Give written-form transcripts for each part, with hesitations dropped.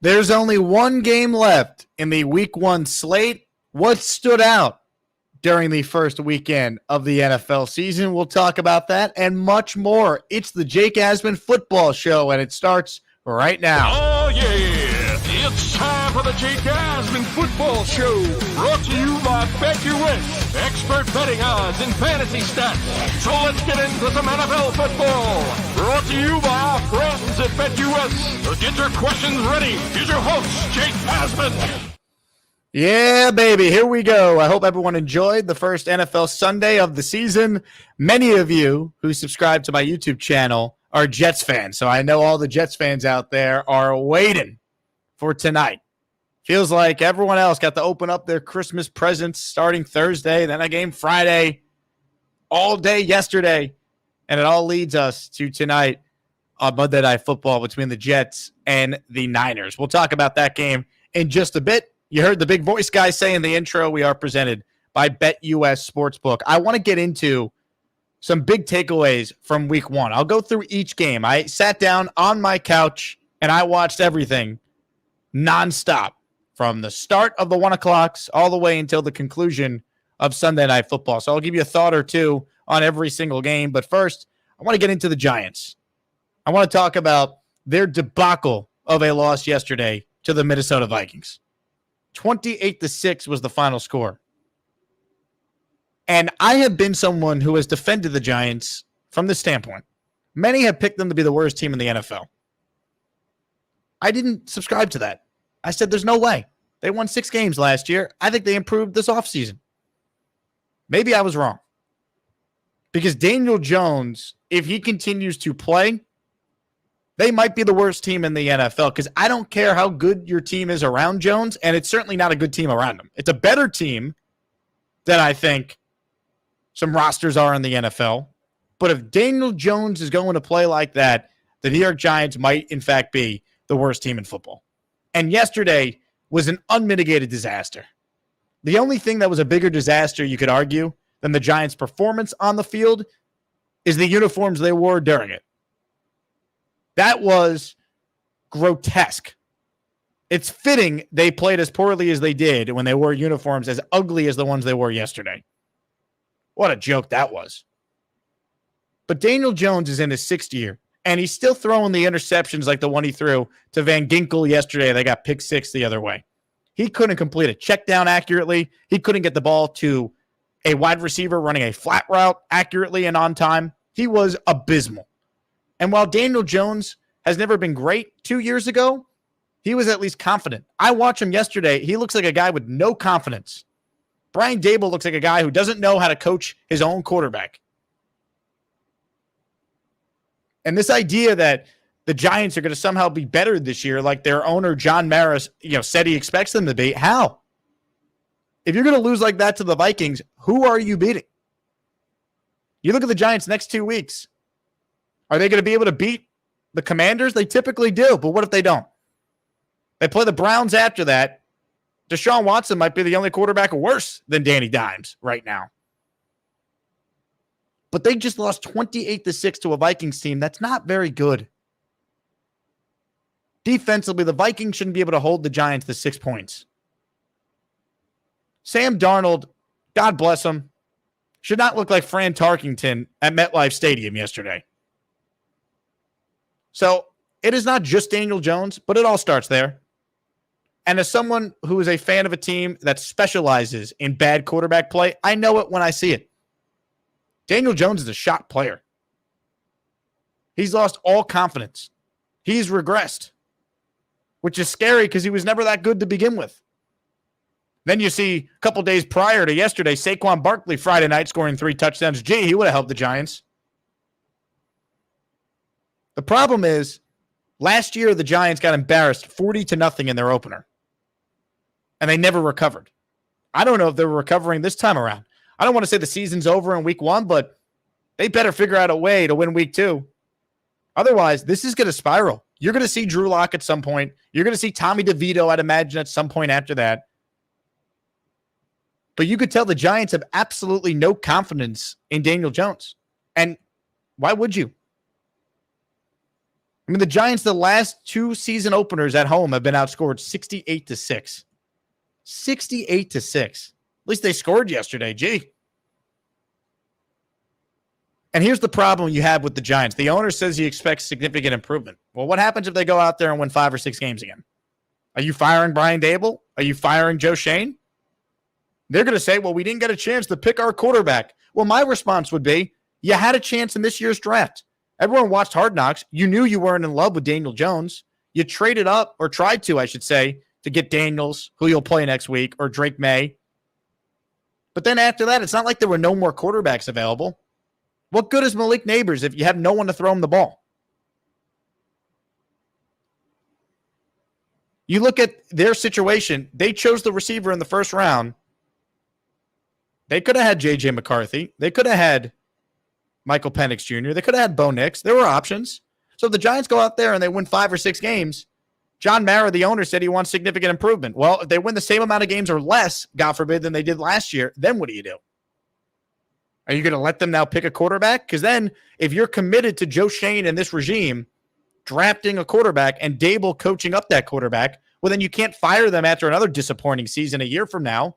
There's only one game left in the week one slate. What stood out during the first weekend of the NFL season? We'll talk about that and much more. It's the Jake Asman Football Show, and it starts right now. Oh, yeah. It's time for the Jake Asman Football Show. Brought to you by BetUS. Expert betting odds and fantasy stats. So let's get into some NFL football. Brought to you by our friends at BetUS. So get your questions ready. Here's your host, Jake Asman. Yeah, baby, here we go. I hope everyone enjoyed the first NFL Sunday of the season. Many of you who subscribe to my YouTube channel are Jets fans, so I know all the Jets fans out there are waiting for tonight. Feels like everyone else got to open up their Christmas presents starting Thursday, then a game Friday, all day yesterday, and it all leads us to tonight on Monday Night Football between the Jets and the Niners. We'll talk about that game in just a bit. You heard the big voice guy say in the intro, we are presented by BetUS Sportsbook. I want to get into some big takeaways from week one. I'll go through each game. I sat down on my couch and I watched everything nonstop from the start of the 1 o'clocks all the way until the conclusion of Sunday Night Football. So I'll give you a thought or two on every single game. But first, I want to get into the Giants. I want to talk about their debacle of a loss yesterday to the Minnesota Vikings. 28-6 was the final score. And I have been someone who has defended the Giants from this standpoint. Many have picked them to be the worst team in the NFL. I didn't subscribe to that. I said there's no way. They won 6 games last year. I think they improved this offseason. Maybe I was wrong. Because Daniel Jones, if he continues to play, they might be the worst team in the NFL, because I don't care how good your team is around Jones, and it's certainly not a good team around him. It's a better team than I think some rosters are in the NFL. But if Daniel Jones is going to play like that, the New York Giants might, in fact, be the worst team in football. And yesterday was an unmitigated disaster. The only thing that was a bigger disaster, you could argue, than the Giants' performance on the field is the uniforms they wore during it. That was grotesque. It's fitting they played as poorly as they did when they wore uniforms as ugly as the ones they wore yesterday. What a joke that was. But Daniel Jones is in his 6th year, and he's still throwing the interceptions like the one he threw to Van Ginkel yesterday. They got pick 6 the other way. He couldn't complete a check down accurately. He couldn't get the ball to a wide receiver running a flat route accurately and on time. He was abysmal. And while Daniel Jones has never been great 2 years ago, he was at least confident. I watched him yesterday. He looks like a guy with no confidence. Brian Dable looks like a guy who doesn't know how to coach his own quarterback. And this idea that the Giants are going to somehow be better this year, like their owner, John Maris, said he expects them to be. How? If you're going to lose like that to the Vikings, who are you beating? You look at the Giants next 2 weeks. Are they going to be able to beat the Commanders? They typically do, but what if they don't? They play the Browns after that. Deshaun Watson might be the only quarterback worse than Danny Dimes right now. But they just lost 28-6 to a Vikings team that's not very good. Defensively, the Vikings shouldn't be able to hold the Giants to 6 points. Sam Darnold, God bless him, should not look like Fran Tarkington at MetLife Stadium yesterday. So it is not just Daniel Jones, but it all starts there. And as someone who is a fan of a team that specializes in bad quarterback play, I know it when I see it. Daniel Jones is a shot player. He's lost all confidence. He's regressed, which is scary because he was never that good to begin with. Then you see a couple days prior to yesterday, Saquon Barkley Friday night scoring 3 touchdowns. Gee, he would have helped the Giants. The problem is, last year the Giants got embarrassed 40-0 in their opener. And they never recovered. I don't know if they're recovering this time around. I don't want to say the season's over in week 1, but they better figure out a way to win week 2. Otherwise, this is going to spiral. You're going to see Drew Lock at some point. You're going to see Tommy DeVito, I'd imagine, at some point after that. But you could tell the Giants have absolutely no confidence in Daniel Jones. And why would you? I mean, the Giants, the last 2 season openers at home have been outscored 68-6. 68-6. At least they scored yesterday. Gee. And here's the problem you have with the Giants. The owner says he expects significant improvement. Well, what happens if they go out there and win 5 or 6 games again? Are you firing Brian Dable? Are you firing Joe Shane? They're going to say, well, we didn't get a chance to pick our quarterback. Well, my response would be, you had a chance in this year's draft. Everyone watched Hard Knocks. You knew you weren't in love with Daniel Jones. You traded up, or tried to, I should say, to get Daniels, who you'll play next week, or Drake May. But then after that, it's not like there were no more quarterbacks available. What good is Malik Neighbors if you have no one to throw him the ball? You look at their situation. They chose the receiver in the first round. They could have had J.J. McCarthy. They could have had Michael Penix Jr. They could have had Bo Nix. There were options. So if the Giants go out there and they win 5 or 6 games, John Mara, the owner, said he wants significant improvement. Well, if they win the same amount of games or less, God forbid, than they did last year, then what do you do? Are you going to let them now pick a quarterback? Because then if you're committed to Joe Shane and this regime drafting a quarterback and Dable coaching up that quarterback, well, then you can't fire them after another disappointing season a year from now,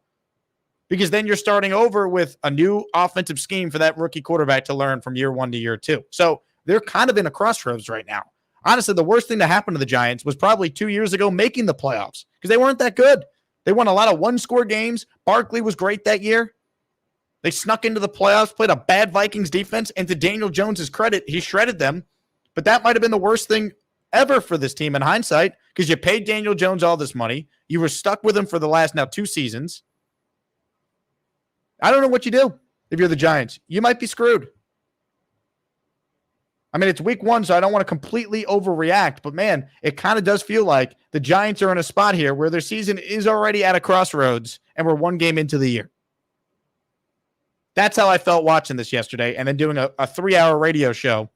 because then you're starting over with a new offensive scheme for that rookie quarterback to learn from year 1 to year 2. So they're kind of in a crossroads right now. Honestly, the worst thing to happen to the Giants was probably 2 years ago making the playoffs, because they weren't that good. They won a lot of one-score games. Barkley was great that year. They snuck into the playoffs, played a bad Vikings defense, and to Daniel Jones' credit, he shredded them. But that might have been the worst thing ever for this team in hindsight, because you paid Daniel Jones all this money. You were stuck with him for the last now 2 seasons. I don't know what you do if you're the Giants. You might be screwed. I mean, it's week 1, so I don't want to completely overreact, but man, it kind of does feel like the Giants are in a spot here where their season is already at a crossroads and we're 1 game into the year. That's how I felt watching this yesterday, and then doing a 3-hour radio show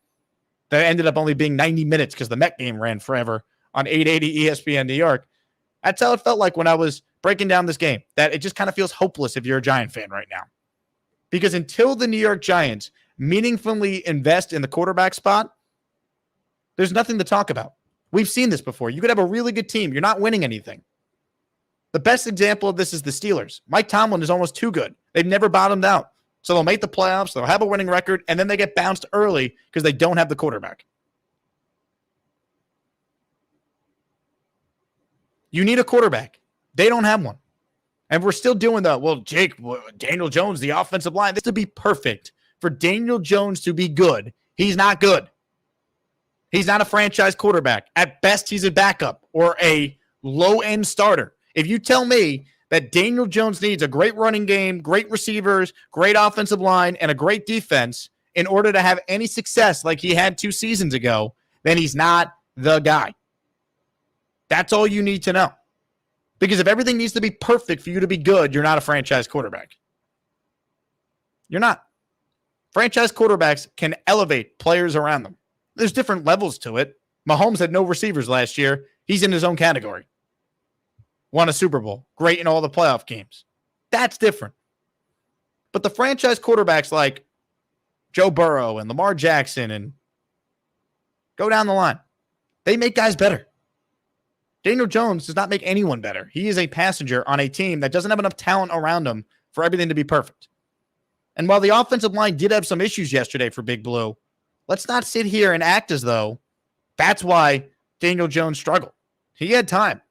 that ended up only being 90 minutes because the Met game ran forever on 880 ESPN New York. That's how it felt like when I was breaking down this game, that it just kind of feels hopeless if you're a Giant fan right now. Because until the New York Giants meaningfully invest in the quarterback spot, there's nothing to talk about. We've seen this before. You could have a really good team. You're not winning anything. The best example of this is the Steelers. Mike Tomlin is almost too good. They've never bottomed out. So they'll make the playoffs, they'll have a winning record, and then they get bounced early because they don't have the quarterback. You need a quarterback. They don't have one. And we're still doing Daniel Jones, the offensive line. This to be perfect for Daniel Jones to be good. He's not good. He's not a franchise quarterback. At best, he's a backup or a low-end starter. If you tell me that Daniel Jones needs a great running game, great receivers, great offensive line, and a great defense in order to have any success like he had 2 seasons ago, then he's not the guy. That's all you need to know. Because if everything needs to be perfect for you to be good, you're not a franchise quarterback. You're not. Franchise quarterbacks can elevate players around them. There's different levels to it. Mahomes had no receivers last year. He's in his own category. Won a Super Bowl. Great in all the playoff games. That's different. But the franchise quarterbacks like Joe Burrow and Lamar Jackson and go down the line, they make guys better. Daniel Jones does not make anyone better. He is a passenger on a team that doesn't have enough talent around him for everything to be perfect. And while the offensive line did have some issues yesterday for Big Blue, let's not sit here and act as though that's why Daniel Jones struggled. He had time.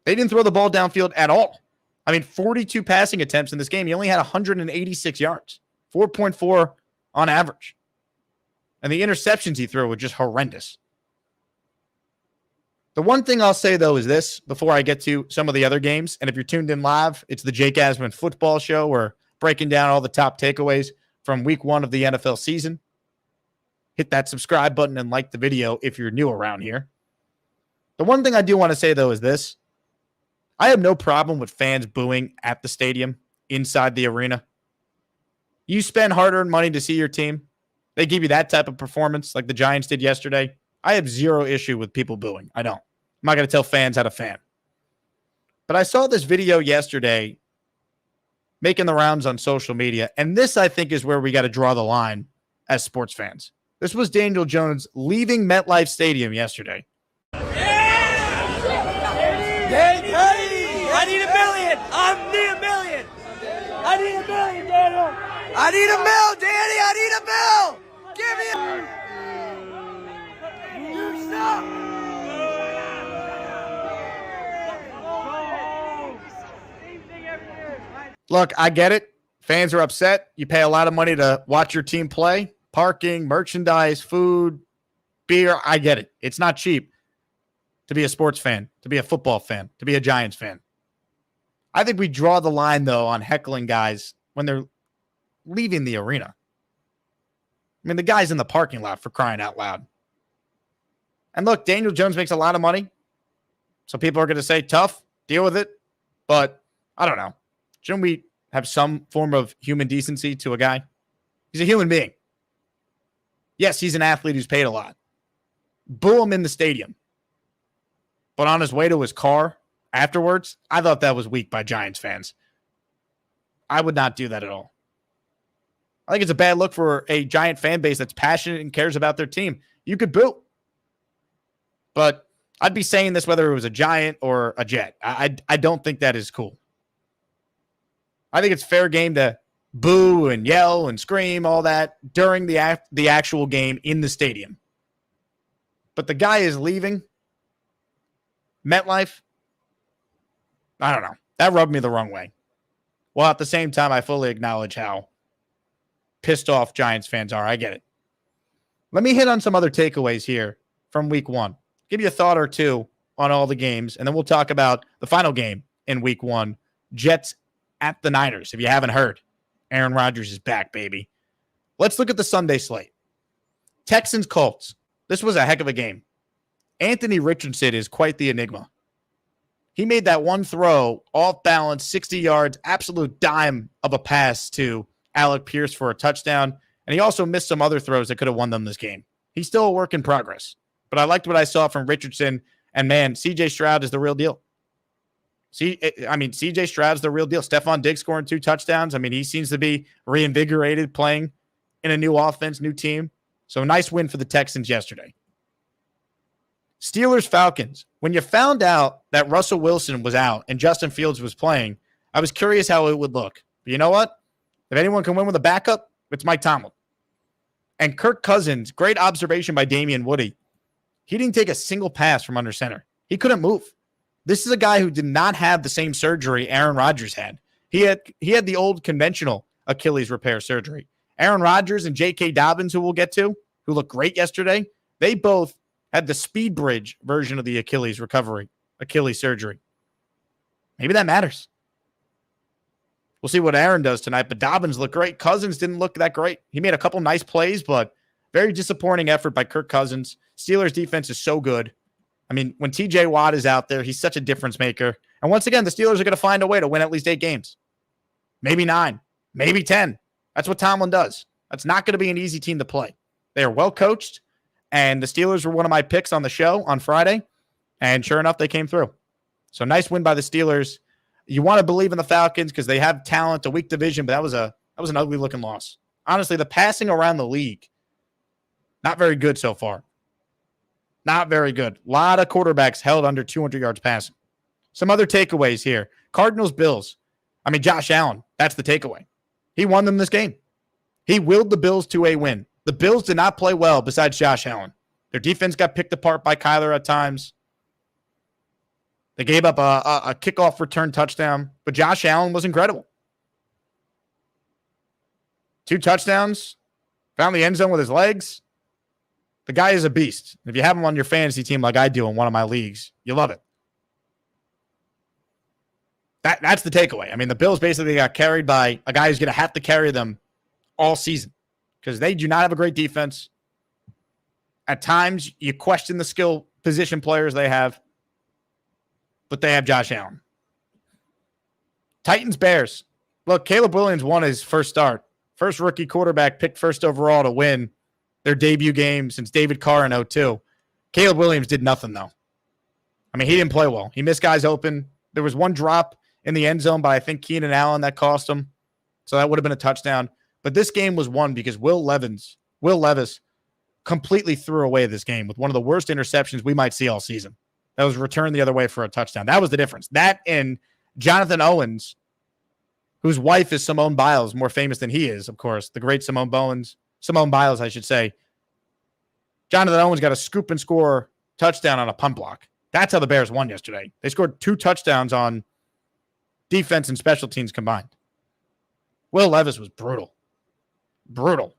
They didn't throw the ball downfield at all. I mean, 42 passing attempts in this game. He only had 186 yards, 4.4 on average. And the interceptions he threw were just horrendous. The one thing I'll say, though, is this before I get to some of the other games. And if you're tuned in live, it's the Jake Asman Football Show. We're breaking down all the top takeaways from week 1 of the NFL season. Hit that subscribe button and like the video if you're new around here. The one thing I do want to say, though, is this. I have no problem with fans booing at the stadium, inside the arena. You spend hard-earned money to see your team. They give you that type of performance like the Giants did yesterday. I have zero issue with people booing. I don't. I'm not going to tell fans how to fan. But I saw this video yesterday making the rounds on social media, and this, I think, is where we got to draw the line as sports fans. This was Daniel Jones leaving MetLife Stadium yesterday. Hey, I need $1 million. I need $1 million. I need $1 million, Daniel. I need $1 million, Danny. I need $1 million. Give me a... You stop. Look, I get it. Fans are upset. You pay a lot of money to watch your team play. Parking, merchandise, food, beer. I get it. It's not cheap to be a sports fan, to be a football fan, to be a Giants fan. I think we draw the line, though, on heckling guys when they're leaving the arena. I mean, the guy's in the parking lot, for crying out loud. And look, Daniel Jones makes a lot of money. So people are going to say, tough, deal with it. But I don't know. Shouldn't we have some form of human decency to a guy? He's a human being. Yes, he's an athlete who's paid a lot. Boo him in the stadium. But on his way to his car afterwards, I thought that was weak by Giants fans. I would not do that at all. I think it's a bad look for a Giant fan base that's passionate and cares about their team. You could boo. But I'd be saying this whether it was a Giant or a Jet. I don't think that is cool. I think it's fair game to boo and yell and scream, all that, during the actual game in the stadium. But the guy is leaving MetLife. I don't know. That rubbed me the wrong way. Well, at the same time, I fully acknowledge how pissed off Giants fans are. I get it. Let me hit on some other takeaways here from week one. Give you a thought or two on all the games, and then we'll talk about the final game in week one, Jets at the Niners. If you haven't heard, Aaron Rodgers is back, baby. Let's look at the Sunday slate. Texans Colts. This was a heck of a game. Anthony Richardson is quite the enigma. He made that one throw, off balance, 60 yards, absolute dime of a pass to Alec Pierce for a touchdown. And he also missed some other throws that could have won them this game. He's still a work in progress. But I liked what I saw from Richardson. And man, CJ Stroud is the real deal. CJ Stroud's the real deal. Stephon Diggs scoring 2 touchdowns. I mean, he seems to be reinvigorated playing in a new offense, new team. So nice win for the Texans yesterday. Steelers-Falcons. When you found out that Russell Wilson was out and Justin Fields was playing, I was curious how it would look. But you know what? If anyone can win with a backup, it's Mike Tomlin. And Kirk Cousins, great observation by Damian Woody. He didn't take a single pass from under center. He couldn't move. This is a guy who did not have the same surgery Aaron Rodgers had. He had the old conventional Achilles repair surgery. Aaron Rodgers and J.K. Dobbins, who we'll get to, who looked great yesterday, they both had the speed bridge version of the Achilles surgery. Maybe that matters. We'll see what Aaron does tonight, but Dobbins looked great. Cousins didn't look that great. He made a couple nice plays, but very disappointing effort by Kirk Cousins. Steelers defense is so good. I mean, when TJ Watt is out there, he's such a difference maker. And once again, the Steelers are going to find a way to win at least 8 games. Maybe 9, maybe 10. That's what Tomlin does. That's not going to be an easy team to play. They are well coached, and the Steelers were one of my picks on the show on Friday, and sure enough, they came through. So nice win by the Steelers. You want to believe in the Falcons because they have talent, a weak division, but that was an ugly-looking loss. Honestly, the passing around the league, not very good so far. Not very good. A lot of quarterbacks held under 200 yards passing. Some other takeaways here. Cardinals-Bills. I mean, Josh Allen, that's the takeaway. He won them this game. He willed the Bills to a win. The Bills did not play well besides Josh Allen. Their defense got picked apart by Kyler at times. They gave up a kickoff return touchdown, but Josh Allen was incredible. 2 touchdowns, found the end zone with his legs. The guy is a beast. If you have him on your fantasy team like I do in one of my leagues, you love it. That's the takeaway. I mean, the Bills basically got carried by a guy who's going to have to carry them all season because they do not have a great defense. At times, you question the skill position players they have, but they have Josh Allen. Titans-Bears. Look, Caleb Williams won his first start. First rookie quarterback picked first overall to win their debut game since David Carr in 2002. Caleb Williams did nothing, though. I mean, he didn't play well. He missed guys open. There was one drop in the end zone by, I think, Keenan Allen that cost him. So that would have been a touchdown. But this game was won because Will Levis completely threw away this game with one of the worst interceptions we might see all season. That was returned the other way for a touchdown. That was the difference. That and Jonathan Owens, whose wife is Simone Biles, more famous than he is, of course, the great Simone Biles, I should say. Jonathan Owens got a scoop and score touchdown on a punt block. That's how the Bears won yesterday. They scored 2 touchdowns on defense and special teams combined. Will Levis was brutal. Brutal.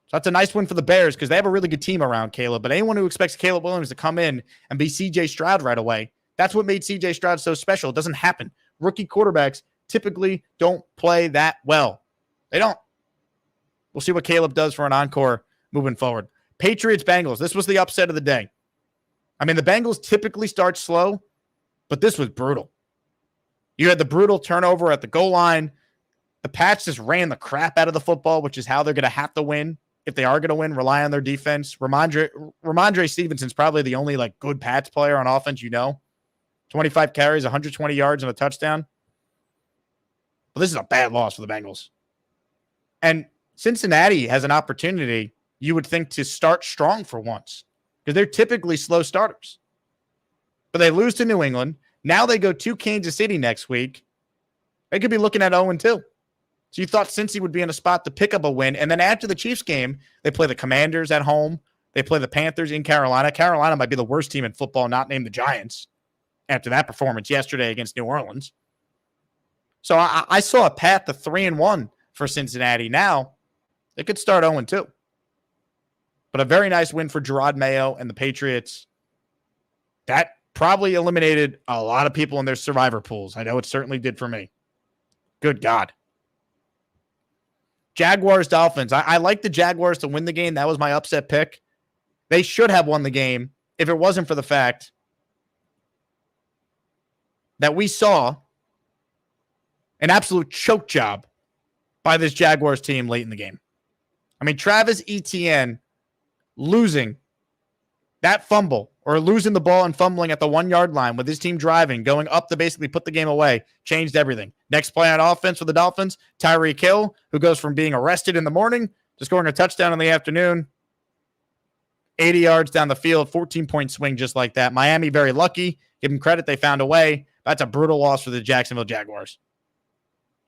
So that's a nice win for the Bears because they have a really good team around Caleb. But anyone who expects Caleb Williams to come in and be C.J. Stroud right away, that's what made C.J. Stroud so special. It doesn't happen. Rookie quarterbacks typically don't play that well. They don't. We'll see what Caleb does for an encore moving forward. Patriots-Bengals. This was the upset of the day. I mean, the Bengals typically start slow, but this was brutal. You had the brutal turnover at the goal line. The Pats just ran the crap out of the football, which is how they're going to have to win. If they are going to win, rely on their defense. Ramondre Stevenson's probably the only good Pats player on offense, 25 carries, 120 yards, and a touchdown. But this is a bad loss for the Bengals. And Cincinnati has an opportunity, you would think, to start strong for once because they're typically slow starters. But they lose to New England. Now they go to Kansas City next week. They could be looking at 0-2. So you thought Cincy would be in a spot to pick up a win. And then after the Chiefs game, they play the Commanders at home. They play the Panthers in Carolina. Carolina might be the worst team in football, not named the Giants, after that performance yesterday against New Orleans. So I saw a path to 3-1 for Cincinnati. Now they could start 0-2. But a very nice win for Gerard Mayo and the Patriots. That probably eliminated a lot of people in their survivor pools. I know it certainly did for me. Good God. Jaguars-Dolphins. I like the Jaguars to win the game. That was my upset pick. They should have won the game if it wasn't for the fact that we saw an absolute choke job by this Jaguars team late in the game. I mean, Travis Etienne losing that fumble or losing the ball and fumbling at the 1-yard line with his team driving, going up to basically put the game away, changed everything. Next play on offense for the Dolphins, Tyreek Hill, who goes from being arrested in the morning to scoring a touchdown in the afternoon. 80 yards down the field, 14-point swing just like that. Miami very lucky. Give them credit. They found a way. That's a brutal loss for the Jacksonville Jaguars.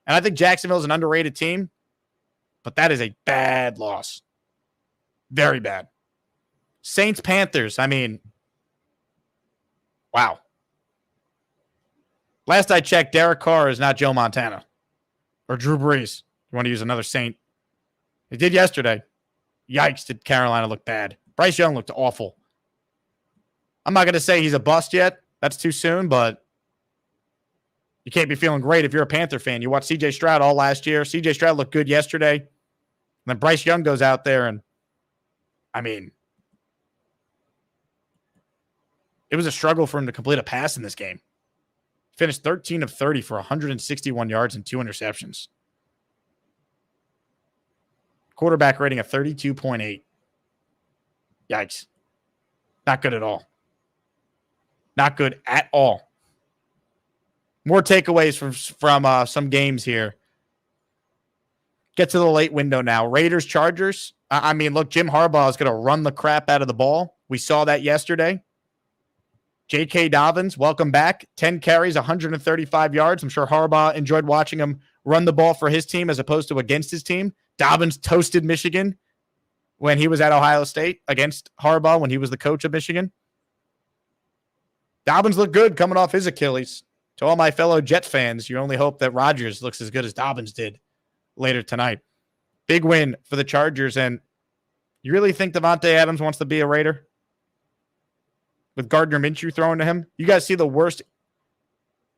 And I think Jacksonville's an underrated team, but that is a bad loss. Very bad. Saints-Panthers. I mean, wow. Last I checked, Derek Carr is not Joe Montana or Drew Brees. You want to use another Saint? It did yesterday. Yikes, did Carolina look bad. Bryce Young looked awful. I'm not going to say he's a bust yet. That's too soon, but you can't be feeling great if you're a Panther fan. You watched C.J. Stroud all last year. C.J. Stroud looked good yesterday. And then Bryce Young goes out there and, I mean, it was a struggle for him to complete a pass in this game. Finished 13 of 30 for 161 yards and 2 interceptions. Quarterback rating of 32.8. Yikes. Not good at all. Not good at all. More takeaways from some games here. Get to the late window now. Raiders, Chargers. I mean, look, Jim Harbaugh is going to run the crap out of the ball. We saw that yesterday. J.K. Dobbins, welcome back. 10 carries, 135 yards. I'm sure Harbaugh enjoyed watching him run the ball for his team as opposed to against his team. Dobbins toasted Michigan when he was at Ohio State against Harbaugh when he was the coach of Michigan. Dobbins looked good coming off his Achilles. To all my fellow Jets fans, you only hope that Rodgers looks as good as Dobbins did later tonight. Big win for the Chargers. And you really think Davante Adams wants to be a Raider? With Gardner Minshew throwing to him? You guys see the worst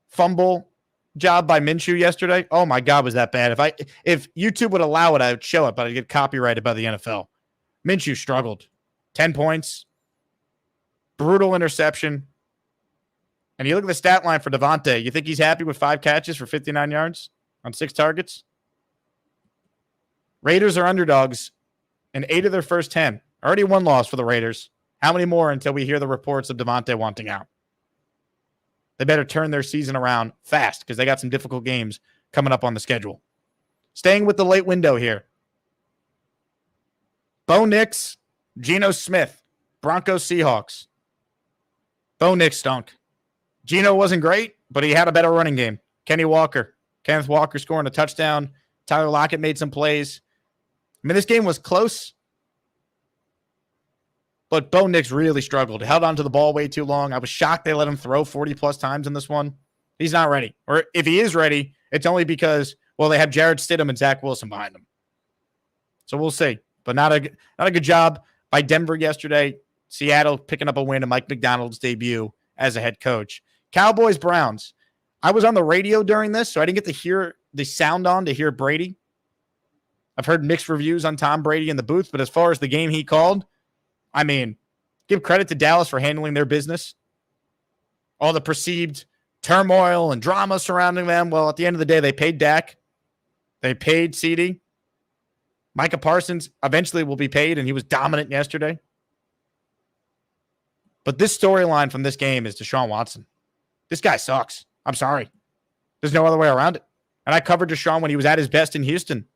fumble job by Minshew yesterday? Oh my God, was that bad? If YouTube would allow it, I would show it, but I'd get copyrighted by the NFL. Minshew struggled. 10 points. Brutal interception. And you look at the stat line for Davante. You think he's happy with 5 catches for 59 yards on 6 targets? Raiders are underdogs in 8 of their first 10. Already 1 loss for the Raiders. How many more until we hear the reports of Davante wanting out? They better turn their season around fast because they got some difficult games coming up on the schedule. Staying with the late window here. Bo Nix, Geno Smith, Broncos Seahawks. Bo Nix stunk. Geno wasn't great, but he had a better running game. Kenneth Walker scoring a touchdown. Tyler Lockett made some plays. I mean, this game was close, but Bo Nix really struggled. He held on to the ball way too long. I was shocked they let him throw 40-plus times in this one. He's not ready. Or if he is ready, it's only because, well, they have Jarrett Stidham and Zach Wilson behind him. So we'll see. But not a good job by Denver yesterday. Seattle picking up a win in Mike McDonald's debut as a head coach. Cowboys, Browns. I was on the radio during this, so I didn't get to hear the sound on to hear Brady. I've heard mixed reviews on Tom Brady in the booth, but as far as the game he called, I mean, give credit to Dallas for handling their business. All the perceived turmoil and drama surrounding them. Well, at the end of the day, they paid Dak. They paid CeeDee. Micah Parsons eventually will be paid, and he was dominant yesterday. But this storyline from this game is Deshaun Watson. This guy sucks. I'm sorry. There's no other way around it. And I covered Deshaun when he was at his best in Houston.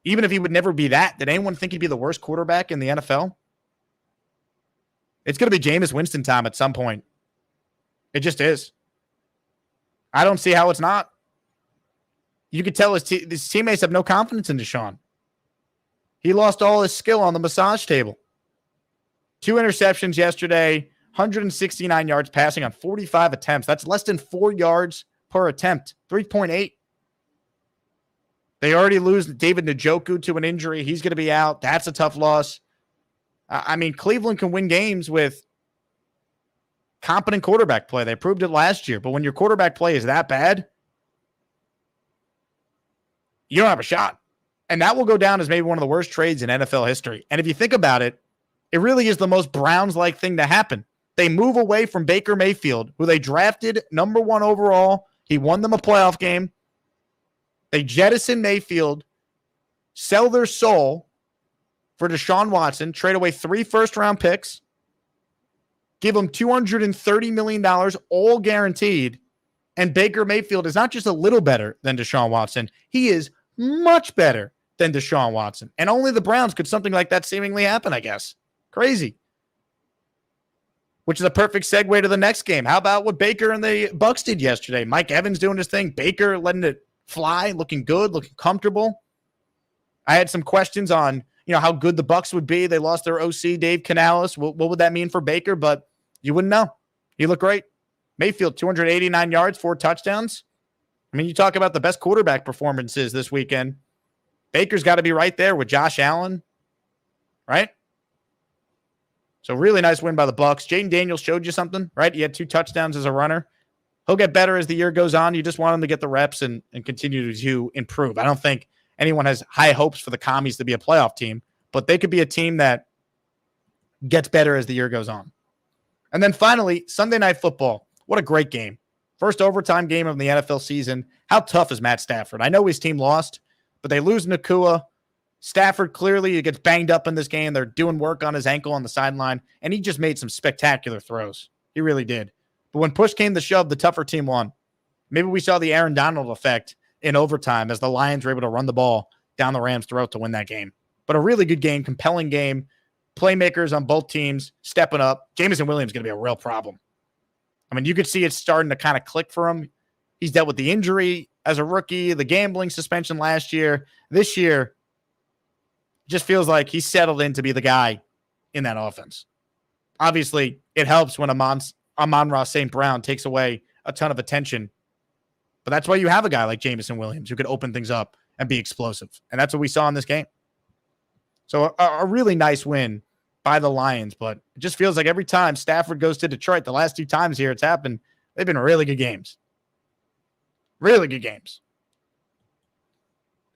Even if he would never be that, did anyone think he'd be the worst quarterback in the NFL? It's going to be Jameis Winston time at some point. It just is. I don't see how it's not. You could tell his teammates have no confidence in Deshaun. He lost all his skill on the massage table. 2 interceptions yesterday, 169 yards passing on 45 attempts. That's less than 4 yards per attempt, 3.8. They already lose David Njoku to an injury. He's going to be out. That's a tough loss. I mean, Cleveland can win games with competent quarterback play. They proved it last year. But when your quarterback play is that bad, you don't have a shot. And that will go down as maybe one of the worst trades in NFL history. And if you think about it, it really is the most Browns-like thing to happen. They move away from Baker Mayfield, who they drafted number 1 overall. He won them a playoff game. They jettison Mayfield, sell their soul for Deshaun Watson, trade away 3 first-round picks, give him $230 million, all guaranteed, and Baker Mayfield is not just a little better than Deshaun Watson. He is much better than Deshaun Watson. And only the Browns could something like that seemingly happen, I guess. Crazy. Which is a perfect segue to the next game. How about what Baker and the Bucs did yesterday? Mike Evans doing his thing. Baker letting it fly, looking good, looking comfortable. I had some questions on, how good the Bucs would be. They lost their OC, Dave Canales. What would that mean for Baker? But you wouldn't know. He looked great. Mayfield, 289 yards, 4 touchdowns. I mean, you talk about the best quarterback performances this weekend. Baker's got to be right there with Josh Allen, right? So really nice win by the Bucs. Jaden Daniels showed you something, right? He had 2 touchdowns as a runner. He'll get better as the year goes on. You just want him to get the reps and continue to improve. I don't think anyone has high hopes for the Commies to be a playoff team, but they could be a team that gets better as the year goes on. And then finally, Sunday Night Football. What a great game. First overtime game of the NFL season. How tough is Matt Stafford? I know his team lost, but they lose Nakua. Stafford clearly gets banged up in this game. They're doing work on his ankle on the sideline, and he just made some spectacular throws. He really did. But when push came to shove, the tougher team won. Maybe we saw the Aaron Donald effect in overtime as the Lions were able to run the ball down the Rams' throat to win that game. But a really good game, compelling game. Playmakers on both teams stepping up. Jameson Williams is going to be a real problem. I mean, you could see it starting to kind of click for him. He's dealt with the injury as a rookie, the gambling suspension last year. This year, just feels like he's settled in to be the guy in that offense. Obviously, it helps when Amon-Ra St. Brown takes away a ton of attention. But that's why you have a guy like Jameson Williams who could open things up and be explosive. And that's what we saw in this game. So a really nice win by the Lions. But it just feels like every time Stafford goes to Detroit, the last 2 times here it's happened, they've been really good games. Really good games.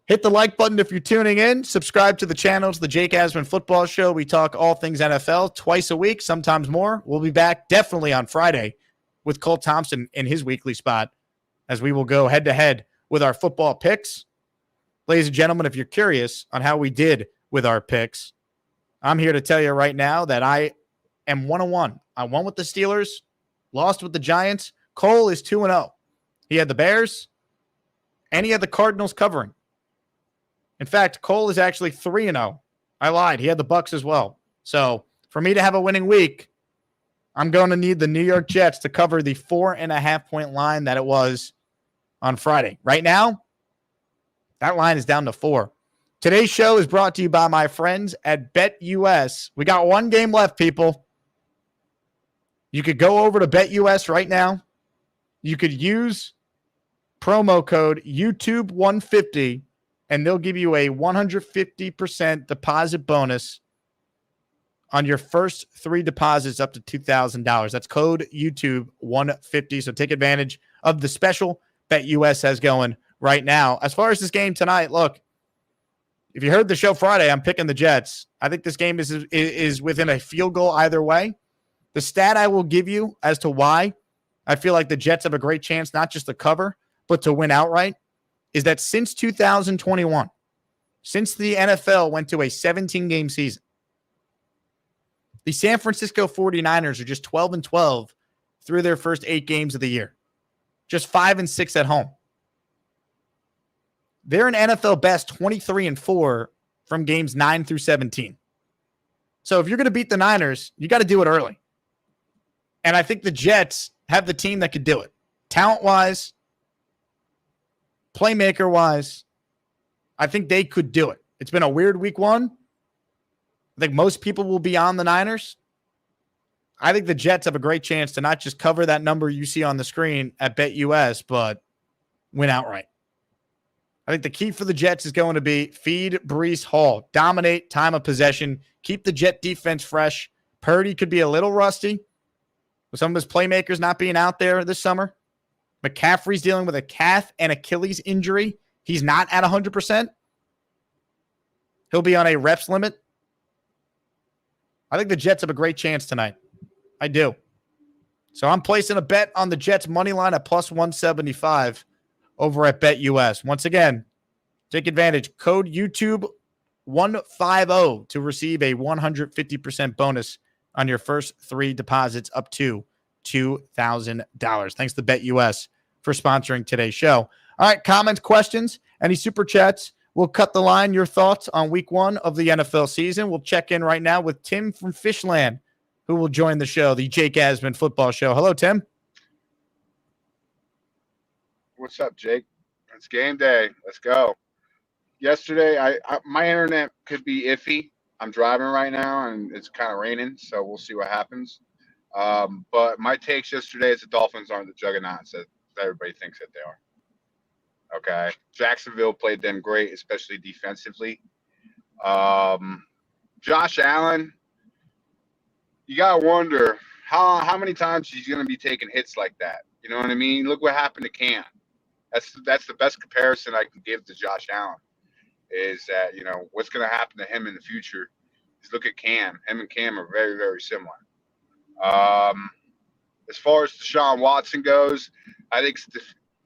Hit the like button if you're tuning in. Subscribe to the channel. It's the Jake Asman Football Show. We talk all things NFL twice a week, sometimes more. We'll be back definitely on Friday with Cole Thompson in his weekly spot as we will go head-to-head with our football picks. Ladies and gentlemen, if you're curious on how we did with our picks, I'm here to tell you right now that I am 1-1. I won with the Steelers, lost with the Giants. Cole is 2-0. He had the Bears, and he had the Cardinals covering. In fact, Cole is actually 3-0. I lied. He had the Bucks as well. So for me to have a winning week, I'm going to need the New York Jets to cover the 4.5-point line that it was on Friday. Right now, that line is down to 4. Today's show is brought to you by my friends at BetUS. We got one game left, people. You could go over to BetUS right now. You could use promo code YouTube150, and they'll give you a 150% deposit bonus on your first 3 deposits up to $2,000. That's code YouTube150. So take advantage of the special BetUS has going right now. As far as this game tonight, look, if you heard the show Friday, I'm picking the Jets. I think this game is within a field goal either way. The stat I will give you as to why I feel like the Jets have a great chance not just to cover, but to win outright, is that since 2021, since the NFL went to a 17-game season, the San Francisco 49ers are just 12-12 through their first 8 games of the year. Just 5-6 at home. They're an NFL best 23-4 from games 9 through 17. So if you're going to beat the Niners, you got to do it early. And I think the Jets have the team that could do it. Talent-wise, playmaker-wise, I think they could do it. It's been a weird week 1. I think most people will be on the Niners. I think the Jets have a great chance to not just cover that number you see on the screen at BetUS, but win outright. I think the key for the Jets is going to be feed Breece Hall, dominate time of possession, keep the Jet defense fresh. Purdy could be a little rusty with some of his playmakers not being out there this summer. McCaffrey's dealing with a calf and Achilles injury. He's not at 100%. He'll be on a reps limit. I think the Jets have a great chance tonight. I do. So I'm placing a bet on the Jets money line at plus 175 over at BetUS. Once again, take advantage. Code YouTube150 to receive a 150% bonus on your first 3 deposits up to $2,000. Thanks to BetUS for sponsoring today's show. All right, comments, questions, any super chats? We'll cut the line. Your thoughts on week 1 of the NFL season. We'll check in right now with Tim from Fishland, who will join the show, the Jake Asman Football Show. Hello, Tim. What's up, Jake? It's game day. Let's go. Yesterday, my internet could be iffy. I'm driving right now, and it's kind of raining, so we'll see what happens. But my takes yesterday is the Dolphins aren't the juggernauts that everybody thinks that they are. Okay. Jacksonville played them great, especially defensively. Josh Allen, you got to wonder how many times he's going to be taking hits like that. You know what I mean? Look what happened to Cam. That's the best comparison I can give to Josh Allen is that, you know, what's going to happen to him in the future is look at Cam. Him and Cam are very, very similar. As far as Deshaun Watson goes, I think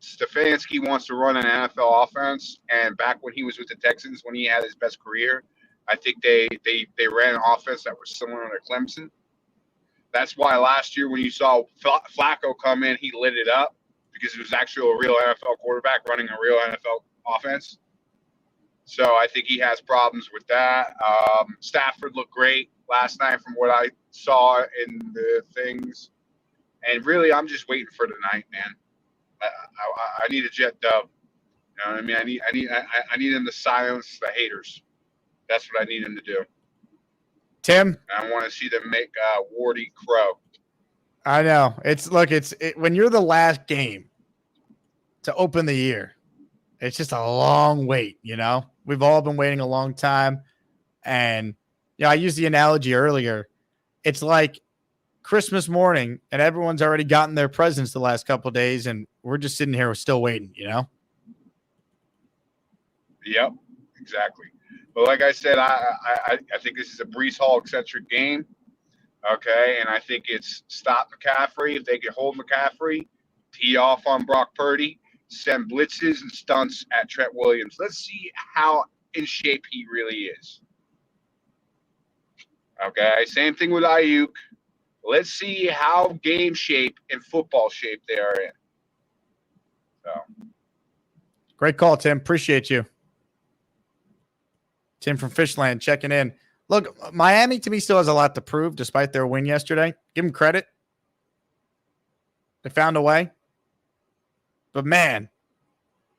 Stefanski wants to run an NFL offense, and back when he was with the Texans, when he had his best career, I think they ran an offense that was similar to Clemson. That's why last year when you saw Flacco come in, he lit it up because it was actually a real NFL quarterback running a real NFL offense. So I think he has problems with that. Stafford looked great last night from what I saw in the things. And really, I'm just waiting for tonight, man. I need a Jet dub. You know what I mean? I need him to silence the haters. That's what I need him to do. Tim, I want to see them make Wardy crow. I know when you're the last game to open the year, it's just a long wait. You know, we've all been waiting a long time, and I used the analogy earlier. It's like Christmas morning, and everyone's already gotten their presents the last couple of days, and we're just sitting here, we're still waiting. You know. Yep, exactly. But like I said, I think this is a Breece Hall-centric game, okay? And I think it's stop McCaffrey. If they can hold McCaffrey, tee off on Brock Purdy, send blitzes and stunts at Trent Williams. Let's see how in shape he really is. Okay, same thing with Ayuk. Let's see how game shape and football shape they are in. So, great call, Tim. Appreciate you. Tim from Fishland checking in. Look, Miami to me still has a lot to prove despite their win yesterday. Give them credit. They found a way. But man,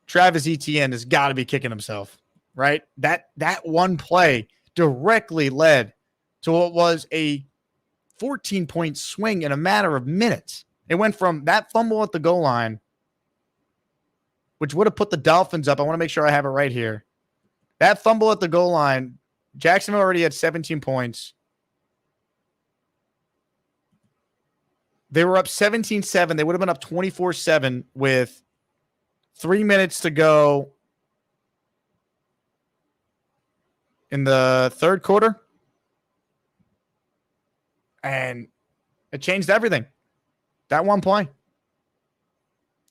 Travis Etienne has got to be kicking himself, right? That one play directly led to what was a 14-point swing in a matter of minutes. It went from that fumble at the goal line, which would have put the Dolphins up. I want to make sure I have it right here. That fumble at the goal line, Jacksonville already had 17 points. They were up 17-7. They would have been up 24-7 with 3 minutes to go in the third quarter. And it changed everything. That one play.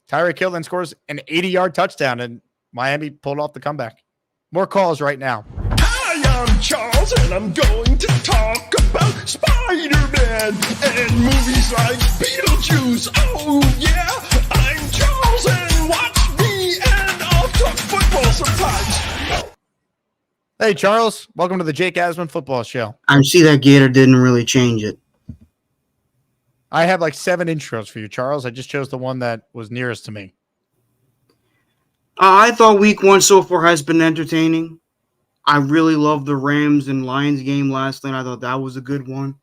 Tyreek Hill then scores an 80-yard touchdown, and Miami pulled off the comeback. More calls right now. Hi, I'm Charles, and I'm going to talk about Spider-Man and movies like Beetlejuice. Oh, yeah, I'm Charles, and watch me, and I'll talk football sometimes. Hey, Charles. Welcome to the Jake Asman Football Show. I see that Gator didn't really change it. I have like 7 intros for you, Charles. I just chose the one that was nearest to me. I thought week 1 so far has been entertaining. I really loved the Rams and Lions game last night. I thought that was a good one.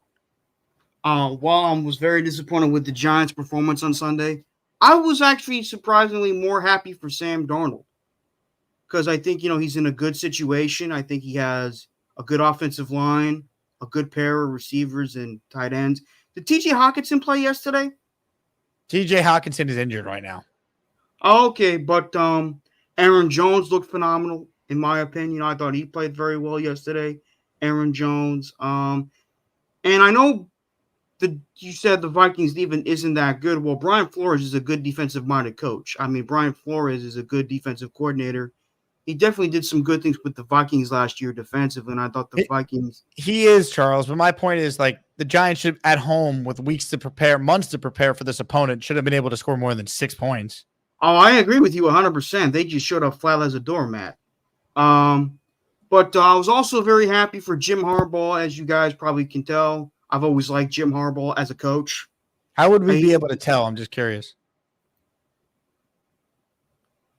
While I was very disappointed with the Giants' performance on Sunday, I was actually surprisingly more happy for Sam Darnold because I think, he's in a good situation. I think he has a good offensive line, a good pair of receivers and tight ends. Did T.J. Hawkinson play yesterday? T.J. Hawkinson is injured right now. Okay, but Aaron Jones looked phenomenal, in my opinion. I thought he played very well yesterday, Aaron Jones. And I know that you said the Vikings even isn't that good. Well, Brian Flores is a good defensive-minded coach. I mean, Brian Flores is a good defensive coordinator. He definitely did some good things with the Vikings last year defensively, and I thought the Vikings... He is, Charles, but my point is, the Giants should, at home with weeks to prepare, months to prepare for this opponent, should have been able to score more than 6 points. Oh, I agree with you 100%. They just showed up flat as a doormat. But I was also very happy for Jim Harbaugh, as you guys probably can tell. I've always liked Jim Harbaugh as a coach. How would we be able to tell? I'm just curious.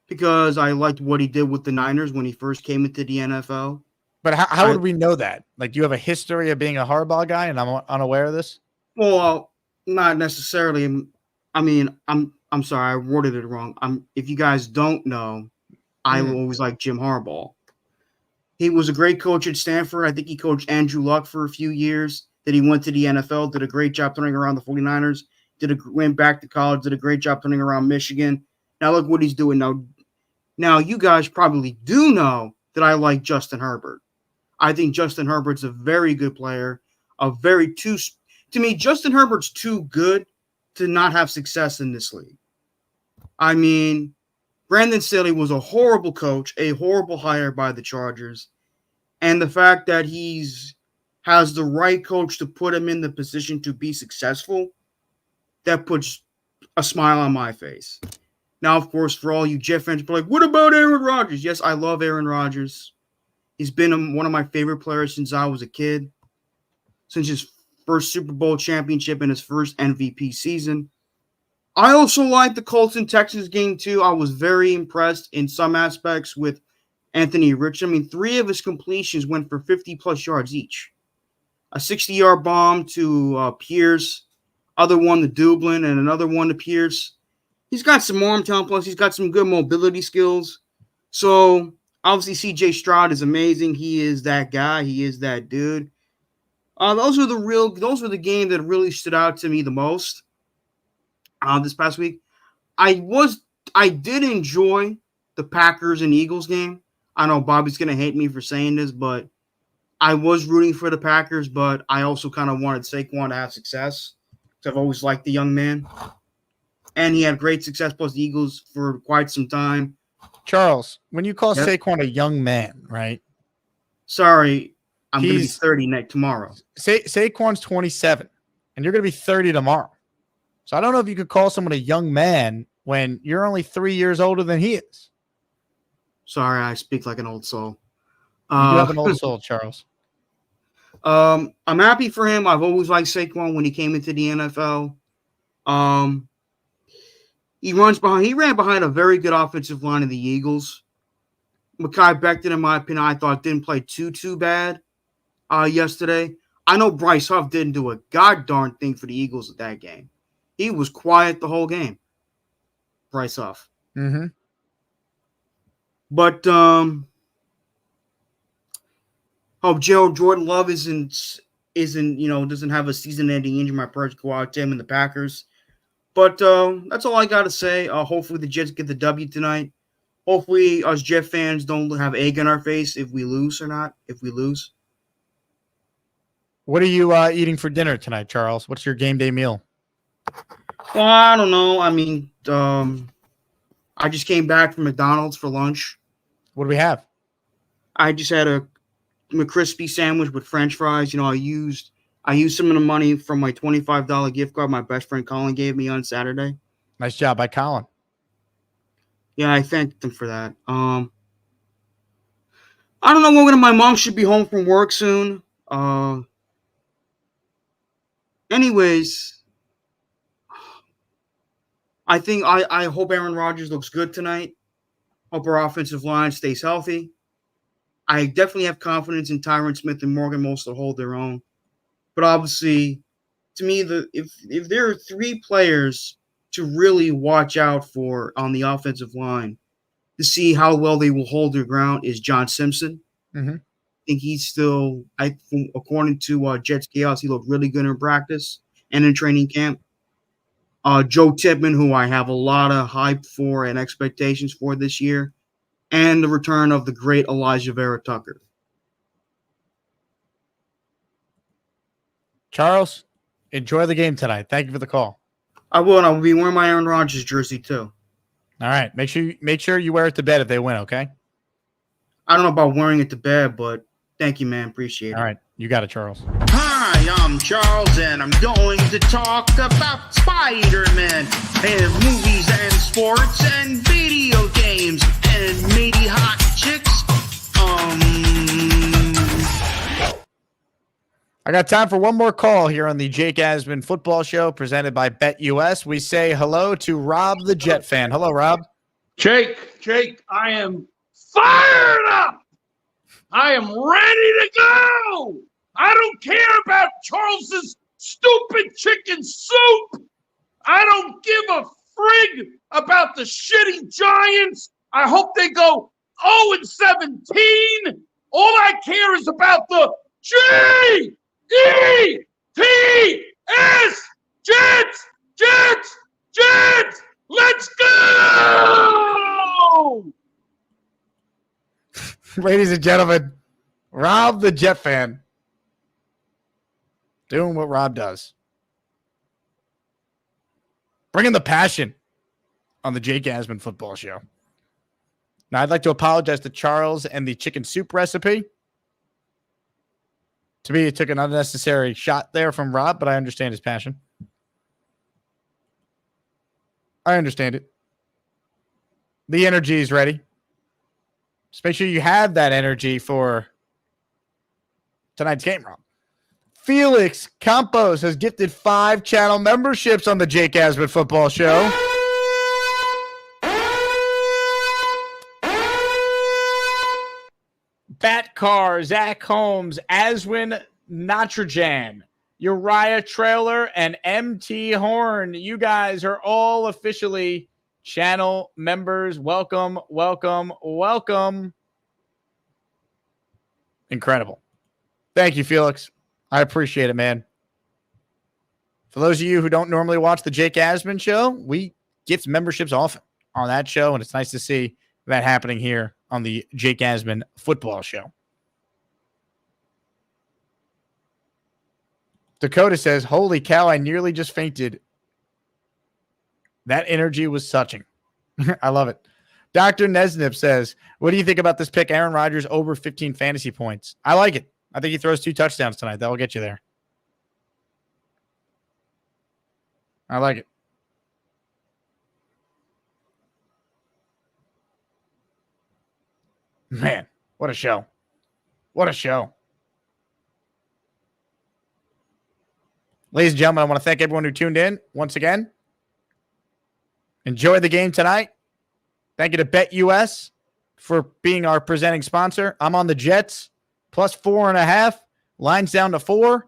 Because I liked what he did with the Niners when he first came into the NFL. But how would we know that? Do you have a history of being a Harbaugh guy and I'm unaware of this? Well, not necessarily. I mean, I'm sorry, I worded it wrong. If you guys don't know, I always liked Jim Harbaugh. He was a great coach at Stanford. I think he coached Andrew Luck for a few years. Then he went to the NFL, did a great job turning around the 49ers, went back to college, did a great job turning around Michigan. Now look what he's doing now. Now, you guys probably do know that I like Justin Herbert. I think Justin Herbert's a very good player. To me, Justin Herbert's too good to not have success in this league. I mean, Brandon Staley was a horrible coach, a horrible hire by the Chargers. And the fact that has the right coach to put him in the position to be successful, that puts a smile on my face. Now, of course, for all you Jet fans, be like, what about Aaron Rodgers? Yes, I love Aaron Rodgers. He's been one of my favorite players since I was a kid, since his first Super Bowl championship and his first MVP season. I also like the Colts and Texans game, too. I was very impressed in some aspects with Anthony Richardson. I mean, 3 of his completions went for 50-plus yards each. A 60-yard bomb to Pierce, other one to Dublin, and another one to Pierce. He's got some arm talent, plus he's got some good mobility skills. So, obviously, C.J. Stroud is amazing. He is that guy. He is that dude. Those were the games that really stood out to me the most this past week. I did enjoy the Packers and Eagles game. I know Bobby's going to hate me for saying this, but I was rooting for the Packers, but I also kind of wanted Saquon to have success because I've always liked the young man. And he had great success plus the Eagles for quite some time. Charles, when you call Saquon a young man, right? Sorry, I'm going to be 30 tomorrow. Saquon's 27, and you're going to be 30 tomorrow. So I don't know if you could call someone a young man when you're only 3 years older than he is. Sorry, I speak like an old soul. You do have an old soul, Charles. I'm happy for him. I've always liked Saquon when he came into the NFL. He ran behind a very good offensive line of the Eagles. Mekhi Becton, in my opinion, I thought didn't play too bad yesterday. I know Bryce Huff didn't do a god darn thing for the Eagles at that game. He was quiet the whole game. Bryce Huff. Mm-hmm. But hope Jordan Love isn't doesn't have a season-ending injury. My prayers go out to him and the Packers. But that's all I got to say. Hopefully the Jets get the W tonight. Hopefully us Jet fans don't have egg in our face if we lose. What are you eating for dinner tonight, Charles? What's your game day meal? Well, I don't know. I mean, I just came back from McDonald's for lunch. What do we have? I just had a McCrispy sandwich with French fries. I used some of the money from my $25 gift card my best friend Colin gave me on Saturday. Nice job by Colin. Yeah, I thanked him for that. I don't know when my mom should be home from work soon. Anyways, I think I hope Aaron Rodgers looks good tonight. Hope our offensive line stays healthy. I definitely have confidence in Tyron Smith and Morgan Most to hold their own. But obviously, to me, if there are three players to really watch out for on the offensive line to see how well they will hold their ground is John Simpson. Mm-hmm. I think he's still, according to Jets Chaos, he looked really good in practice and in training camp. Joe Tippmann, who I have a lot of hype for and expectations for this year, and the return of the great Elijah Vera Tucker. Charles, enjoy the game tonight. Thank you for the call. I will, and I will be wearing my Aaron Rodgers jersey too. All right. Make sure you wear it to bed if they win, okay? I don't know about wearing it to bed, but thank you, man. Appreciate it. All right. You got it, Charles. Hi, I'm Charles, and I'm going to talk about Spider-Man and movies and sports and video games and maybe hot chicks. I got time for one more call here on the Jake Asman Football Show presented by BetUS. We say hello to Rob the Jet fan. Hello, Rob. Jake, I am fired up. I am ready to go. I don't care about Charles's stupid chicken soup. I don't give a frig about the shitty Giants. I hope they go 0-17. All I care is about the G-E-T-S Jets. Let's go! Ladies and gentlemen, Rob the Jet fan. Doing what Rob does. Bringing the passion on the Jake Asman Football Show. Now, I'd like to apologize to Charles and the chicken soup recipe. To me, it took an unnecessary shot there from Rob, but I understand his passion. I understand it. The energy is ready. Just make sure you have that energy for tonight's game, Rob. Felix Campos has gifted 5 channel memberships on the Jake Asman Football Show. Batcar, Zach Holmes, Aswin Natrajan, Uriah Trailer, and MT Horn. You guys are all officially channel members. Welcome. Incredible. Thank you, Felix. I appreciate it, man. For those of you who don't normally watch the Jake Asman Show, we gift memberships often on that show, and it's nice to see that happening here on the Jake Asman Football Show. Dakota says, holy cow, I nearly just fainted. That energy was touching. I love it. Dr. Nesnip says, what do you think about this pick? Aaron Rodgers over 15 fantasy points. I like it. I think he throws 2 touchdowns tonight. That will get you there. I like it. Man, what a show. What a show. Ladies and gentlemen, I want to thank everyone who tuned in once again. Enjoy the game tonight. Thank you to BetUS for being our presenting sponsor. I'm on the Jets, plus 4.5. Line's down to 4.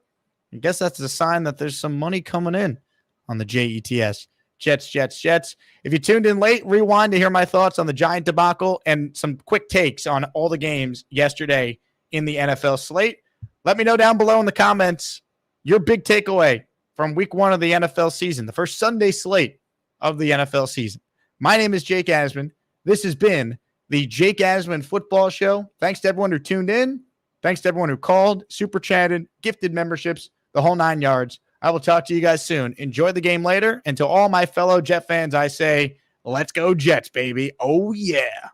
I guess that's a sign that there's some money coming in on the JETS. Jets. If you tuned in late, rewind to hear my thoughts on the Giant debacle and some quick takes on all the games yesterday in the NFL slate. Let me know down below in the comments your big takeaway from week 1 of the NFL season, the first Sunday slate of the NFL season. My name is Jake Asman. This has been the Jake Asman Football Show. Thanks to everyone who tuned in. Thanks to everyone who called, super chatted, gifted memberships, the whole 9 yards. I will talk to you guys soon. Enjoy the game later. And to all my fellow Jet fans, I say, let's go Jets, baby. Oh, yeah.